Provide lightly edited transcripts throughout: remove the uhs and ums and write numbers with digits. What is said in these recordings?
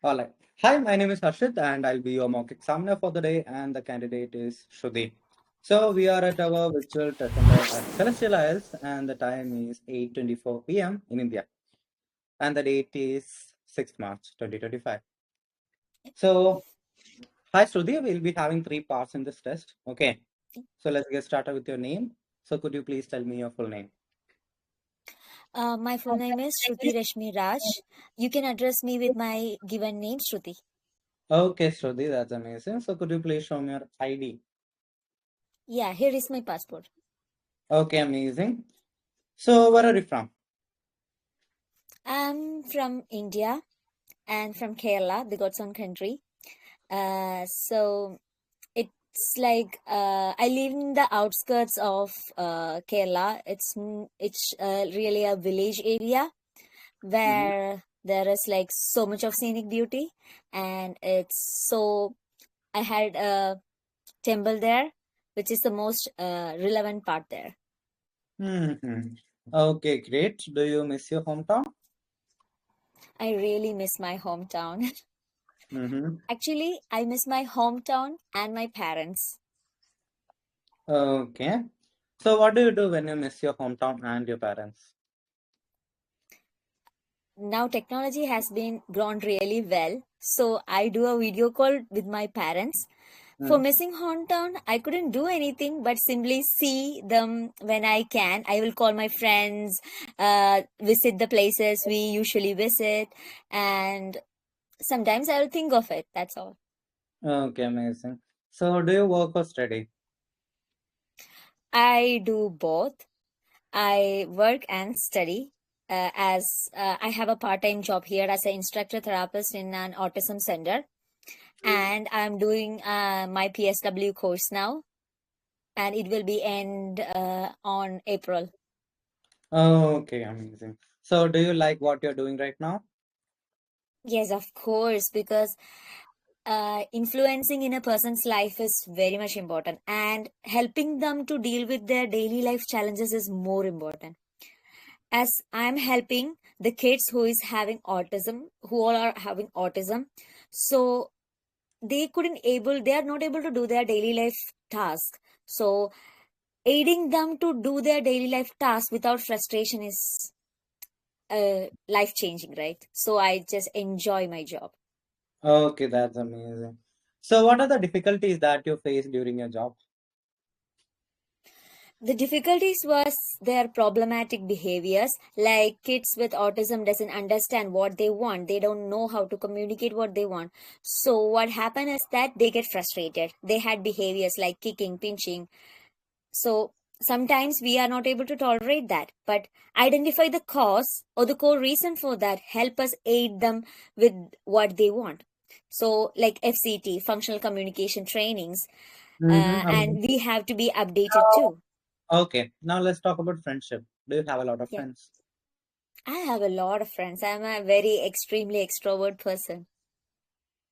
All right. Hi, my name is Harshit, and I'll be your mock examiner for the day, and the candidate is Shruthi. So we are at our virtual test center at Celestial IELTS, and the time is 8:24 p.m. in India, and the date is 6th March 2025. So, hi Shruthi, we'll be having three parts in this test. Okay. So let's get started with your name. So could you please tell me your full name? My full name is Shruti Rashmi Raj. You can address me with my given name, Shruti. Okay, Shruthi, that's amazing. So could you please show me your ID? Yeah, here is my passport. Okay, amazing. So where are you from? I'm from India and from Kerala, the God's own country. So it's like I live in the outskirts of Kerala. It's really a village area Mm-hmm. where there is like so much of scenic beauty, and it's so I had a temple there, which is the most relevant part there. Mm-hmm. Okay, great. Do you miss your hometown? I really miss my hometown. Mm-hmm. Actually, I miss my hometown and my parents. Okay. So what do you do when you miss your hometown and your parents? Now technology has been grown really well, so I do a video call with my parents. For Mm. missing hometown, I couldn't do anything but simply see them when I can. I will call my friends, visit the places we usually visit, and sometimes I will think of it. That's all. Okay, amazing. So do you work or study? I do both. I work and study as I have a part time job here as an instructor therapist in an autism center. And I'm doing my PSW course now, and it will be end on April. Okay, amazing. So do you like what you're doing right now? Yes, of course, because influencing in a person's life is very much important, and helping them to deal with their daily life challenges is more important. As I'm helping the kids who is having autism, who all are having autism, so they are not able to do their daily life task. So aiding them to do their daily life task without frustration is life changing, right? So I just enjoy my job. Okay, that's amazing. So what are the difficulties that you face during your job? The difficulties was their problematic behaviors, like kids with autism doesn't understand what they want, they don't know how to communicate what they want. So what happened is that they get frustrated, they had behaviors like kicking, pinching. So sometimes we are not able to tolerate that, but identify the cause or the core reason for that, help us aid them with what they want. So like FCT, functional communication trainings, Mm-hmm. and we have to be updated too. Okay, now let's talk about friendship. Do you have a lot of Yeah, friends? I have a lot of friends. I'm a very extremely extrovert person.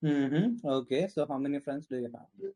Mm-hmm. Okay, so how many friends do you have?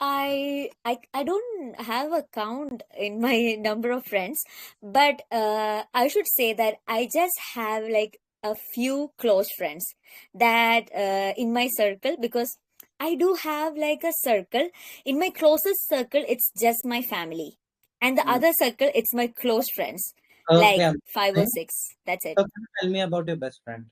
I don't have a count in my number of friends, but I should say that I just have like a few close friends that in my circle, because I do have like a circle. In my closest circle, it's just my family, and the Mm. other circle, it's my close friends, Okay, like five or amazing. six. That's it. So can you tell me about your best friend?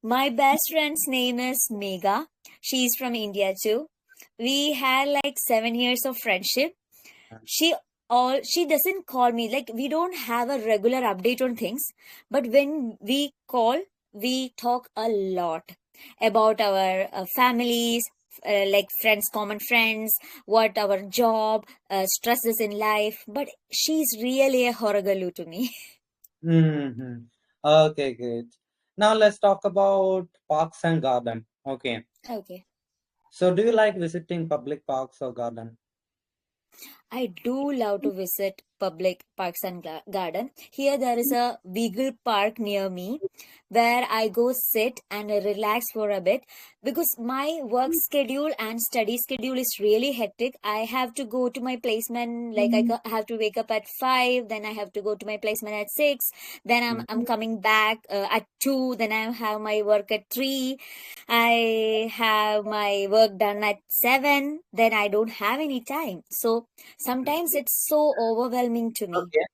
My best friend's name is Megha. She's from India too. We had like 7 years of friendship. She she doesn't call me, like we don't have a regular update on things, but when we call, we talk a lot about our families, like friends, common friends, what our job, stresses in life. But she's really a horagalu to me. Mm-hmm. Okay, great. Now let's talk about parks and garden. Okay. Okay. So do you like visiting public parks or garden? I do love to visit public Parks and Garden. Here there is a Beagle Park near me where I go sit and relax for a bit because my work schedule and study schedule is really hectic. I have to go to my placement, like have to wake up at 5, then I have to go to my placement at 6, then I'm coming back at 2, then I have my work at 3, I have my work done at 7, then I don't have any time. So sometimes it's so overwhelming to me. Okay.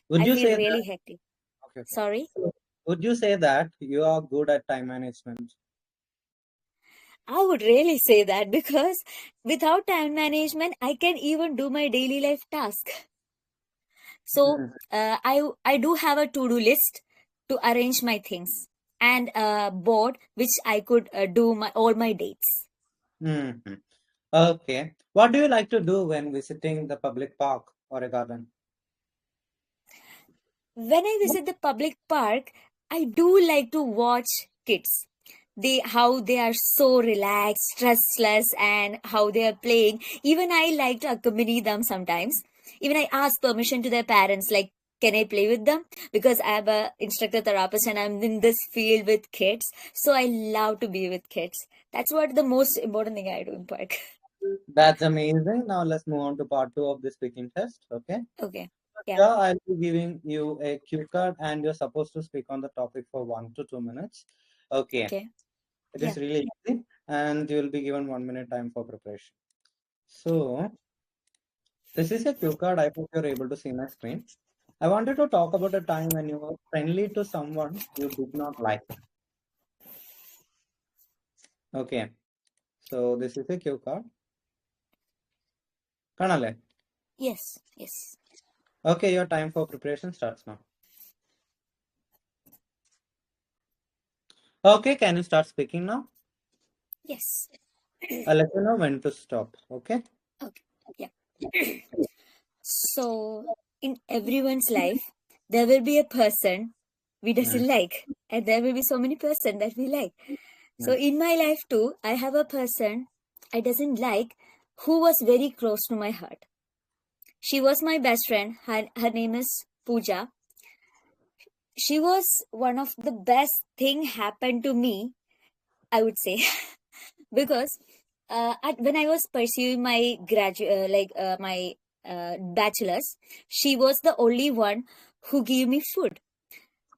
Would I you feel say that? really hectic. Okay, okay. Sorry. So, would you say that you are good at time management? I would really say that because without time management, I can even do my daily life task. So Mhm. I do have a to do list to arrange my things and a board which I could do my all my dates. Mhm. Okay. What do you like to do when visiting the public park or a garden? When I visit the public park, I do like to watch kids. They how they are so relaxed, stressless, and how they are playing. Even I like to accompany them sometimes. Even I ask permission to their parents, like, can I play with them? Because I'm a instructor therapist and I'm in this field with kids. So I love to be with kids. That's what the most important thing I do in park. That's amazing. Now let's move on to part two of the speaking test. Okay. Okay. Yeah. Yeah, I'll be giving you a cue card and you're supposed to speak on the topic for 1 to 2 minutes. Okay. Okay. It Yeah. is really easy and you will be given 1 minute time for preparation. So this is a cue card. I hope you're able to see my screen. I wanted to talk about a time when you were friendly to someone you did not like. Okay. So this is a cue card. Kanale. Yes. Yes. Okay, your time for preparation starts now. Okay, can you start speaking now? Yes. I'll let you know when to stop. Okay? Okay. Yeah. So, in everyone's life, there will be a person we Mm, doesn't like, and there will be so many person that we like. So, mm, in my life too, I have a person I doesn't like who was very close to my heart. She was my best friend. Her name is Pooja. She was one of the best thing happened to me, I would say, because when I was pursuing my my bachelor's, she was the only one who gave me food.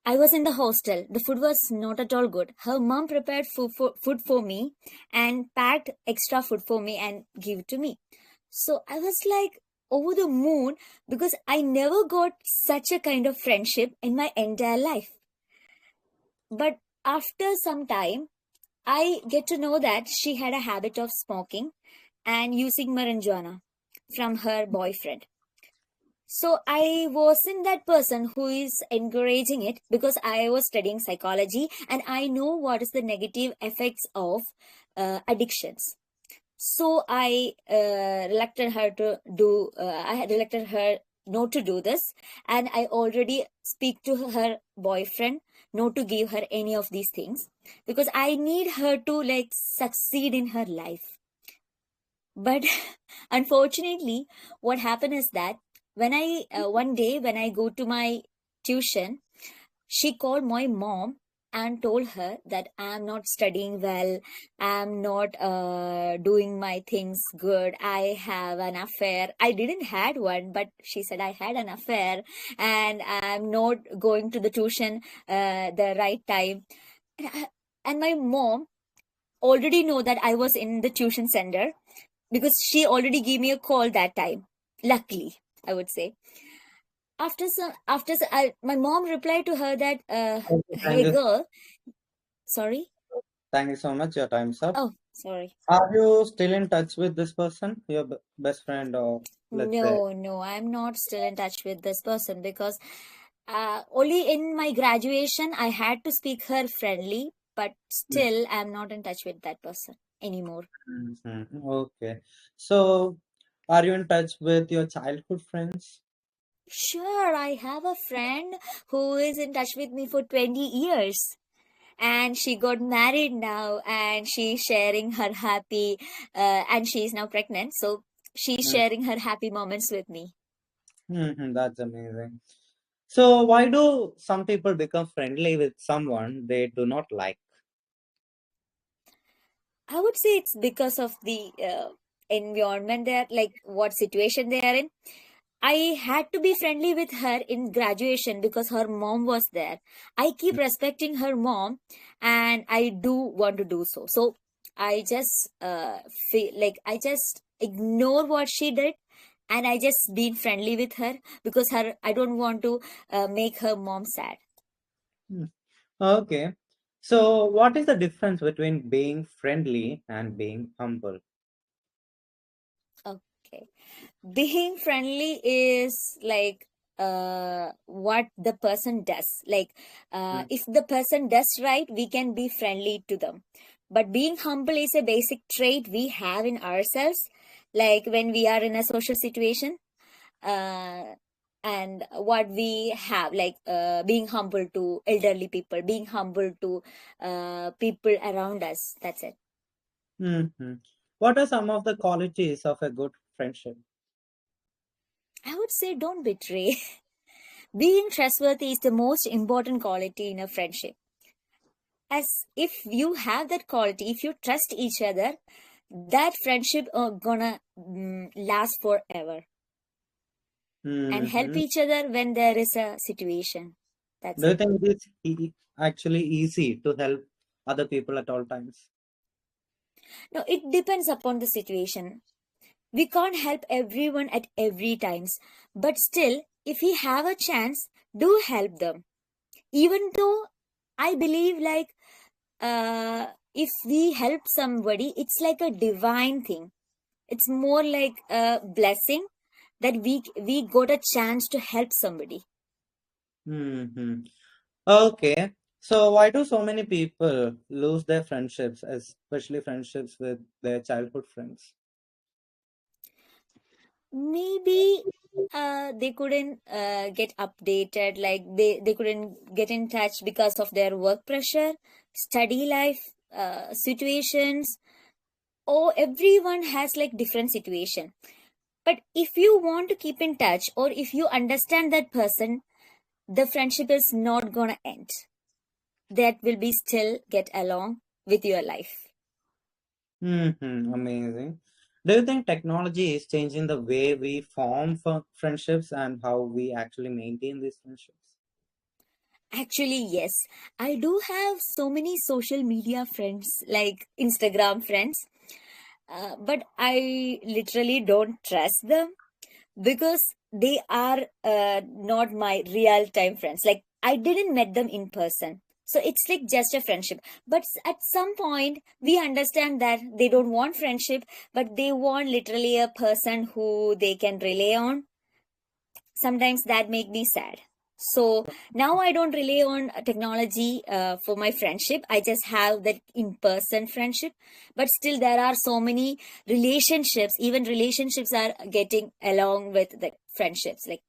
I was in the hostel. The food was not at all good. Her mom prepared food for me and packed extra food for me and gave it to me. So I was like over the moon because I never got such a kind of friendship in my entire life. But after some time, I get to know that she had a habit of smoking and using marijuana from her boyfriend. So I wasn't that person who is encouraging it because I was studying psychology and I know what is the negative effects of addictions. So I relucted her to do. I had relucted her not to do this, and I already speak to her boyfriend not to give her any of these things because I need her to like succeed in her life. But unfortunately, what happened is that when I one day when I go to my tuition, she called my mom and told her that I'm not studying well, I'm not doing my things good, I have an affair. I didn't had one, but she said I had an affair and I'm not going to the tuition the right time. And my mom already know that I was in the tuition center because she already gave me a call that time. Luckily, I would say. My mom replied to her that, okay, thank "Hey you. girl, sorry. Thank you so much. Your time's up. Oh, sorry. Are you still in touch with this person, your best friend, or let's say? No, no, I'm not still in touch with this person because only in my graduation I had to speak her friendly, but still I'm not in touch with that person anymore. Mhm. Okay. So, are you in touch with your childhood friends? Sure, I have a friend who is in touch with me for 20 years. And she got married now and she's sharing her happy and she's now pregnant, so she's Mm. sharing her happy moments with me. That's amazing. So, why do some people become friendly with someone they do not like? I would say it's because of the environment they're like, what situation they are in. I had to be friendly with her in graduation because her mom was there. I keep respecting her mom and I do want to do so. So I just feel like I just ignore what she did and I just been friendly with her because her I don't want to make her mom sad. Hmm. Okay. So, what is the difference between being friendly and being humble? Okay. Being friendly is like what the person does, like Mm, if the person does right we can be friendly to them, but being humble is a basic trait we have in ourselves, like when we are in a social situation, uh, and what we have like being humble to elderly people, being humble to people around us, that's it. mhm. What are some of the qualities of a good friendship? I would say don't betray. Being trustworthy is the most important quality in a friendship. As if you have that quality, if you trust each other, that friendship are gonna last forever and help Hmm. each other when there is a situation. That's Do you it. think it is actually easy to help other people at all times? No, it depends upon the situation. We can't help everyone at every times, but still, if we have a chance, do help them. Even though I believe like if we help somebody, it's like a divine thing. It's more like a blessing that we got a chance to help somebody. Hmm. Okay. So, why do so many people lose their friendships, especially friendships with their childhood friends? Maybe they couldn't get updated, like they couldn't get in touch because of their work pressure, study life situations, or everyone has like different situation. But if you want to keep in touch or if you understand that person, the friendship is not gonna end. That will be still get along with your life. Amazing. Do you think technology is changing the way we form friendships and how we actually maintain these friendships? Actually, yes. I do have so many social media friends, like Instagram friends, but I literally don't trust them because they are not my real time friends. Like, I didn't met them in person. So it's like just a friendship. But at some point, we understand that they don't want friendship, but they want literally a person who they can rely on. Sometimes that make me sad. So now I don't rely on technology for my friendship. I just have that in person friendship, but still there are so many relationships, even relationships are getting along with the friendships, like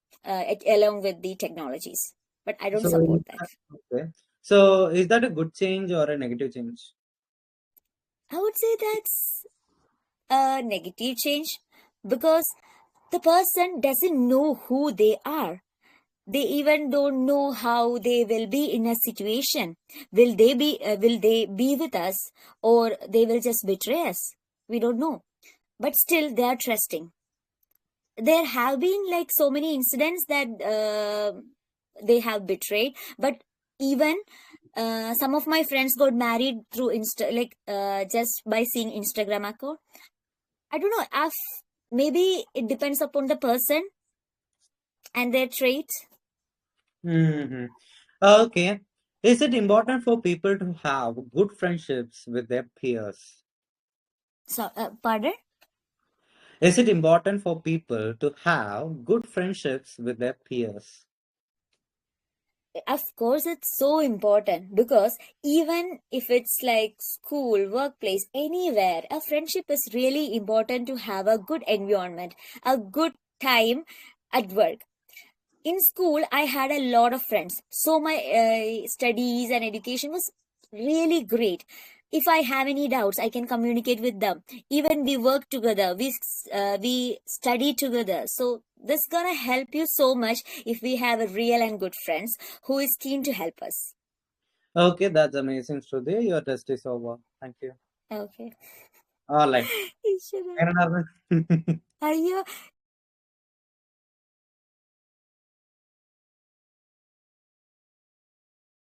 along with the technologies, but I don't So, support that. okay. So, is that a good change or a negative change? I would say that's a negative change because the person doesn't know who they are. They even don't know how they will be in a situation. Will they be with us or they will just betray us? We don't know, but still they are trusting. There have been like so many incidents that they have betrayed, but even some of my friends got married through insta, like just by seeing Instagram account. I don't know if maybe it depends upon the person and their traits. Hmm. Okay. Is it important for people to have good friendships with their peers? So pardon. Is it important for people to have good friendships with their peers? Of course, it's so important because even if it's like school, workplace, anywhere, a friendship is really important to have a good environment, a good time at work. In school, I had a lot of friends, so my studies and education was really great. if I have any doubts, I can communicate with them. Even we work together, we study together. So this gonna help you so much if we have a real and good friends who is keen to help us. Okay, that's amazing, Shruti. Your test is over. Thank you. Okay. All right. Ishwara. Are Are you